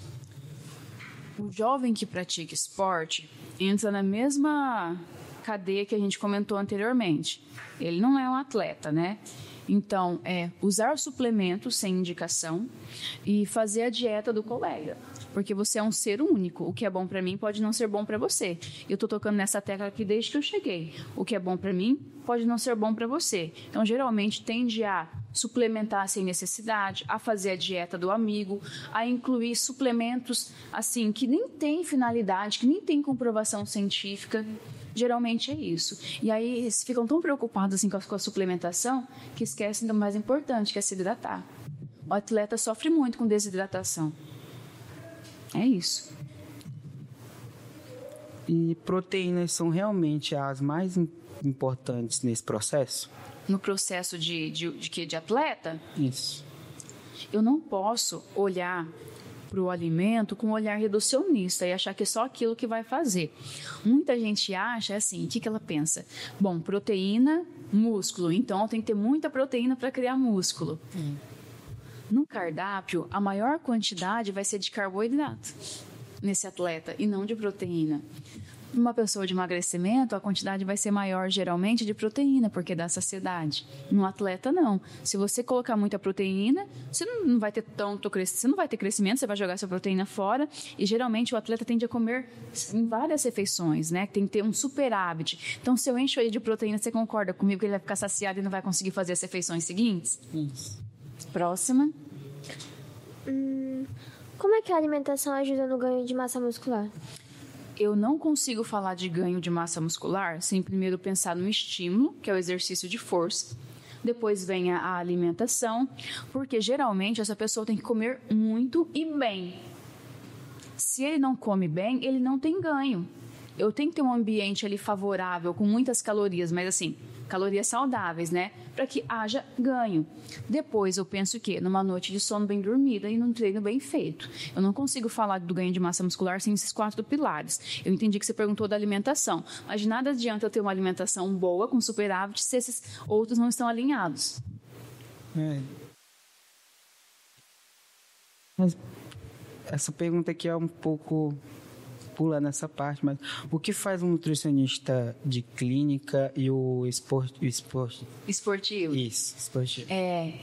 O jovem que pratica esporte entra na mesma cadeia que a gente comentou anteriormente. Ele não é um atleta, né? Então, usar suplementos sem indicação e fazer a dieta do colega. Porque você é um ser único. O que é bom para mim pode não ser bom para você. Eu estou tocando nessa tecla aqui desde que eu cheguei. O que é bom para mim pode não ser bom para você. Então, geralmente, tende a suplementar sem necessidade, a fazer a dieta do amigo, a incluir suplementos assim que nem tem finalidade, que nem tem comprovação científica. Geralmente é isso. E aí eles ficam tão preocupados assim, com a suplementação que esquecem do mais importante, que é se hidratar. O atleta sofre muito com desidratação. É isso. E proteínas são realmente as mais importantes nesse processo? No processo de atleta? Isso. Eu não posso olhar para o alimento com um olhar reducionista e achar que é só aquilo que vai fazer. Muita gente acha assim, o que ela pensa? Bom, proteína, músculo, então tem que ter muita proteína para criar músculo. No cardápio, a maior quantidade vai ser de carboidrato nesse atleta e não de proteína. Uma pessoa de emagrecimento, a quantidade vai ser maior geralmente de proteína, porque dá saciedade. No atleta, não. Se você colocar muita proteína, você não vai ter tanto crescimento, você não vai ter crescimento, você vai jogar sua proteína fora. E geralmente o atleta tende a comer em várias refeições, né? Tem que ter um superávit. Então, se eu encho ele de proteína, você concorda comigo que ele vai ficar saciado e não vai conseguir fazer as refeições seguintes? Isso. Próxima. Como é que a alimentação ajuda no ganho de massa muscular? Eu não consigo falar de ganho de massa muscular sem primeiro pensar no estímulo, que é o exercício de força. Depois vem a alimentação, porque geralmente essa pessoa tem que comer muito e bem. Se ele não come bem, ele não tem ganho. Eu tenho que ter um ambiente ali favorável, com muitas calorias, mas assim, calorias saudáveis, né? Para que haja ganho. Depois eu penso que numa noite de sono bem dormida e num treino bem feito. Eu não consigo falar do ganho de massa muscular sem esses 4 pilares. Eu entendi que você perguntou da alimentação, mas de nada adianta eu ter uma alimentação boa, com superávit, se esses outros não estão alinhados. Mas essa pergunta aqui é um pouco... pula nessa parte, mas o que faz um nutricionista de clínica e o esportivo? Isso, esportivo.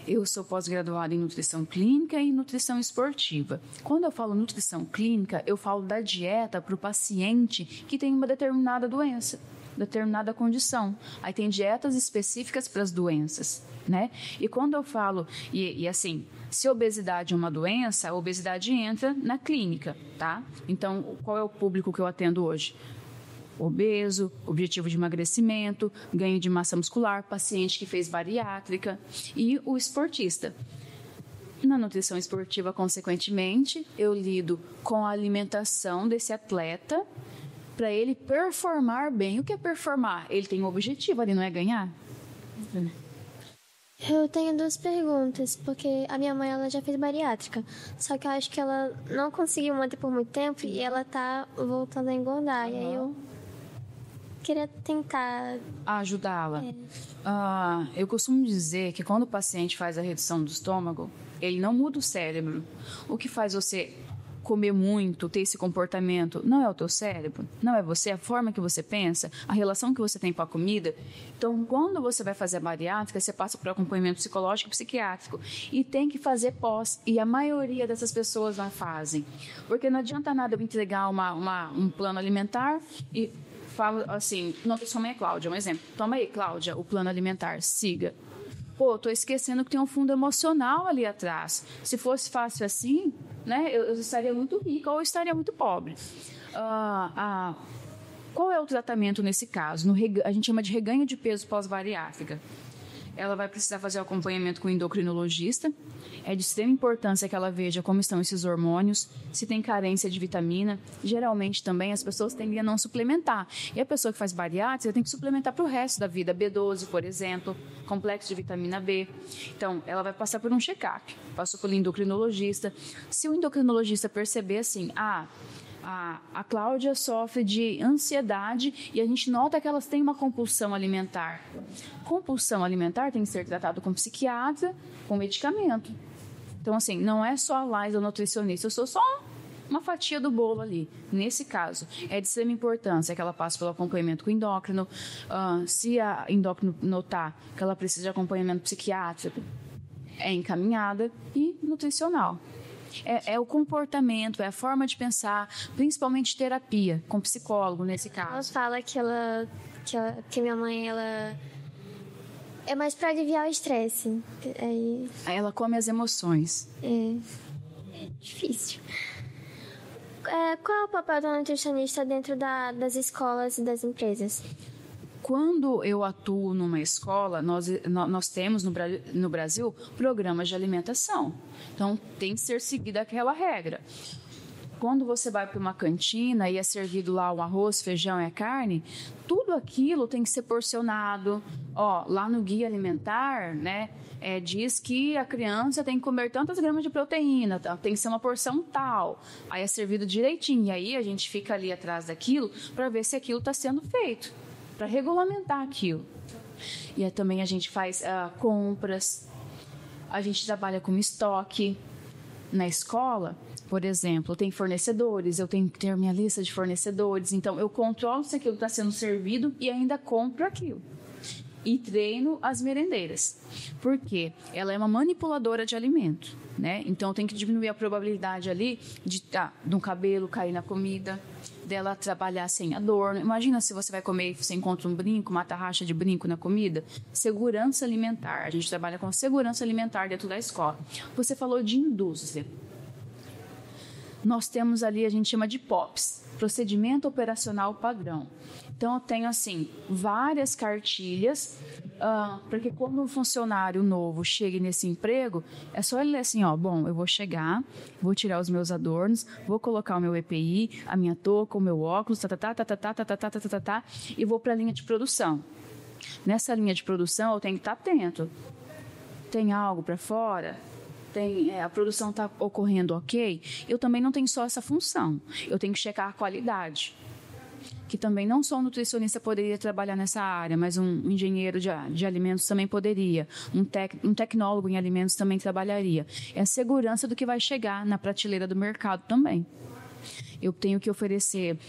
Eu sou pós-graduada em nutrição clínica e nutrição esportiva. Quando eu falo nutrição clínica, eu falo da dieta para o paciente que tem uma determinada doença, determinada condição. Aí tem dietas específicas para as doenças, né? E quando eu falo, e assim, se obesidade é uma doença, a obesidade entra na clínica, tá? Então, qual é o público que eu atendo hoje? Obeso, objetivo de emagrecimento, ganho de massa muscular, paciente que fez bariátrica e o esportista. Na nutrição esportiva, consequentemente, eu lido com a alimentação desse atleta para ele performar bem. O que é performar? Ele tem um objetivo ali, não é ganhar? Eu tenho 2 perguntas, porque a minha mãe ela já fez bariátrica, só que eu acho que ela não conseguiu manter por muito tempo e ela tá voltando a engordar. E aí eu queria tentar ajudá-la. Eu costumo dizer que quando o paciente faz a redução do estômago, ele não muda o cérebro. O que faz você comer muito, ter esse comportamento, não é o teu cérebro, não é você, a forma que você pensa, a relação que você tem com a comida. Então, quando você vai fazer a bariátrica, você passa por acompanhamento psicológico e psiquiátrico e tem que fazer pós, e a maioria dessas pessoas não fazem, porque não adianta nada eu entregar um plano alimentar e falo assim, não, sua mãe é Cláudia, um exemplo, toma aí, Cláudia, o plano alimentar, siga. Pô, tô esquecendo que tem um fundo emocional ali atrás. Se fosse fácil assim, né, eu estaria muito rica ou eu estaria muito pobre. Qual é o tratamento nesse caso? A gente chama de reganho de peso pós-bariátrica. Ela vai precisar fazer o acompanhamento com o endocrinologista. É de extrema importância que ela veja como estão esses hormônios, se tem carência de vitamina. Geralmente também as pessoas tendem a não suplementar. E a pessoa que faz bariátrica tem que suplementar para o resto da vida. B12, por exemplo, complexo de vitamina B. Então, ela vai passar por um check-up. Passou pelo endocrinologista. Se o endocrinologista perceber assim, a Cláudia sofre de ansiedade e a gente nota que elas têm uma compulsão alimentar. Compulsão alimentar tem que ser tratado com psiquiatra, com medicamento. Então, assim, não é só a Laís, o nutricionista, eu sou só uma fatia do bolo ali. Nesse caso, é de extrema importância que ela passe pelo acompanhamento com o endócrino. Se a endócrino notar que ela precisa de acompanhamento psiquiátrico, é encaminhada, e nutricional. É o comportamento, é a forma de pensar, principalmente terapia, com psicólogo nesse caso. Ela fala que minha mãe, ela é mais para aliviar o estresse. Aí ela come as emoções. É difícil. Qual é o papel do nutricionista dentro das escolas e das empresas? Quando eu atuo numa escola, nós temos no Brasil programas de alimentação. Então, tem que ser seguida aquela regra. quando você vai para uma cantina e é servido lá o arroz, feijão e a carne, tudo aquilo tem que ser porcionado. Ó, lá no guia alimentar, né, diz que a criança tem que comer tantas gramas de proteína, tem que ser uma porção tal. Aí é servido direitinho. E aí a gente fica ali atrás daquilo para ver se aquilo está sendo feito, para regulamentar aquilo. E aí também a gente faz compras, a gente trabalha com estoque. Na escola, por exemplo, tem fornecedores, eu tenho que ter minha lista de fornecedores, então eu controlo se aquilo está sendo servido e ainda compro aquilo. E treino as merendeiras, porque ela é uma manipuladora de alimento, né? Então tem que diminuir a probabilidade ali de um cabelo cair na comida, dela trabalhar sem adorno. Imagina se você vai comer e você encontra um brinco, uma tarraxa de brinco na comida. Segurança alimentar. A gente trabalha com segurança alimentar dentro da escola. Você falou de indústria. Nós temos ali, a gente chama de POPs, Procedimento Operacional Padrão. Então, eu tenho, assim, várias cartilhas, porque quando um funcionário novo chega nesse emprego, é só ele ler assim, ó, bom, eu vou chegar, vou tirar os meus adornos, vou colocar o meu EPI, a minha touca, o meu óculos, e vou para a linha de produção. Nessa linha de produção, eu tenho que estar atento. Tem algo para fora? A produção está ocorrendo ok? Eu também não tenho só essa função. Eu tenho que checar a qualidade. Que também não só um nutricionista poderia trabalhar nessa área, mas um engenheiro de alimentos também poderia. Um tecnólogo em alimentos também trabalharia. É a segurança do que vai chegar na prateleira do mercado também. Eu tenho que oferecer...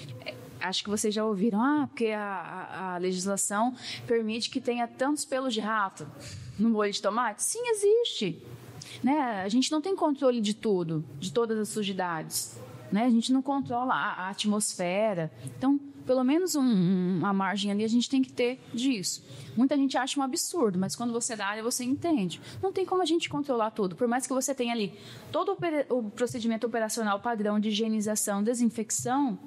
Acho que vocês já ouviram, porque a legislação permite que tenha tantos pelos de rato no molho de tomate. Sim, existe. Né? A gente não tem controle de tudo, de todas as sujidades. Né? A gente não controla a atmosfera. Então, pelo menos uma margem ali a gente tem que ter disso. Muita gente acha um absurdo, mas quando você dá área, você entende. Não tem como a gente controlar tudo. Por mais que você tenha ali todo o procedimento operacional padrão de higienização, desinfecção,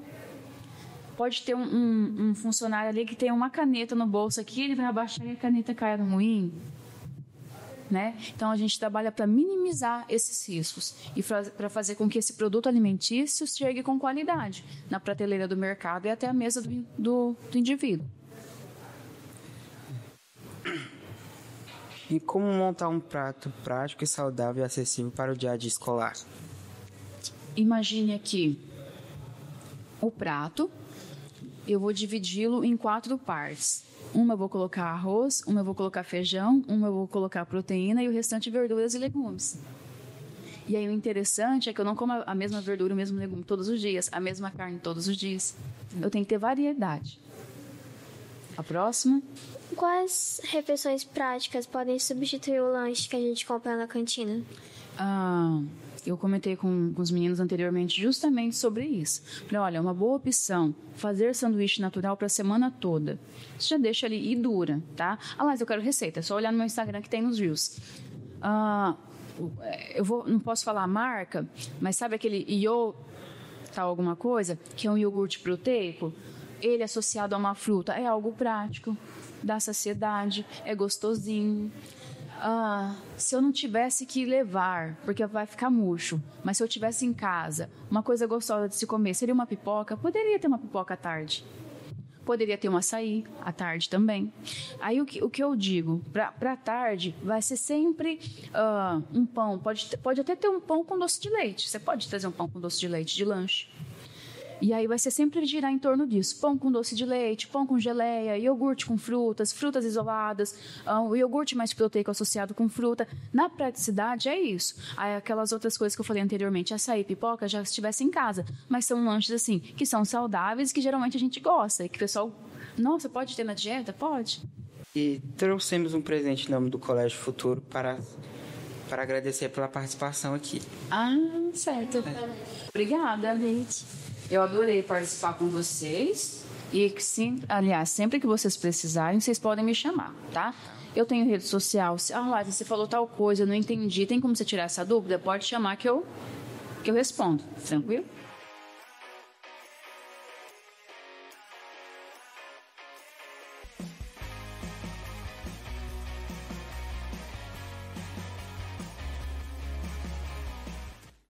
pode ter um funcionário ali que tem uma caneta no bolso aqui, ele vai abaixar e a caneta cai no ruim. Né? Então, a gente trabalha para minimizar esses riscos e para fazer com que esse produto alimentício chegue com qualidade na prateleira do mercado e até a mesa do indivíduo. E como montar um prato prático e saudável e acessível para o dia a dia escolar? Imagine aqui o prato, eu vou dividi-lo em 4 partes. Uma eu vou colocar arroz, uma eu vou colocar feijão, uma eu vou colocar proteína e o restante verduras e legumes. E aí o interessante é que eu não como a mesma verdura, o mesmo legume todos os dias, a mesma carne todos os dias. Eu tenho que ter variedade. A próxima. Quais refeições práticas podem substituir o lanche que a gente compra na cantina? Eu comentei com os meninos anteriormente justamente sobre isso. Falei, olha, uma boa opção, fazer sanduíche natural para a semana toda. Você já deixa ali e dura, tá? Aliás, eu quero receita, é só olhar no meu Instagram que tem nos Reels. Não posso falar a marca, mas sabe aquele Io tal alguma coisa, que é um iogurte proteico? Ele associado a uma fruta é algo prático, dá saciedade, é gostosinho. Se eu não tivesse que levar, porque vai ficar murcho, mas se eu tivesse em casa, uma coisa gostosa de se comer seria uma pipoca, poderia ter uma pipoca à tarde. Poderia ter um açaí à tarde também. Aí o que eu digo, para a tarde, vai ser sempre um pão. Pode até ter um pão com doce de leite. Você pode trazer um pão com doce de leite de lanche. E aí vai ser sempre girar em torno disso. Pão com doce de leite, pão com geleia, iogurte com frutas, frutas isoladas, o iogurte mais proteico associado com fruta. Na praticidade é isso. Aí aquelas outras coisas que eu falei anteriormente, açaí, pipoca, já estivesse em casa. Mas são lanches assim, que são saudáveis, que geralmente a gente gosta. E que o pessoal, nossa, pode ter na dieta? Pode. E trouxemos um presente em nome do Colégio Futuro para agradecer pela participação aqui. Certo. Obrigada, gente. Eu adorei participar com vocês e que sim, aliás, sempre que vocês precisarem, vocês podem me chamar, tá? Eu tenho rede social. Laís, você falou tal coisa, eu não entendi. Tem como você tirar essa dúvida? Pode chamar que eu respondo. Tranquilo?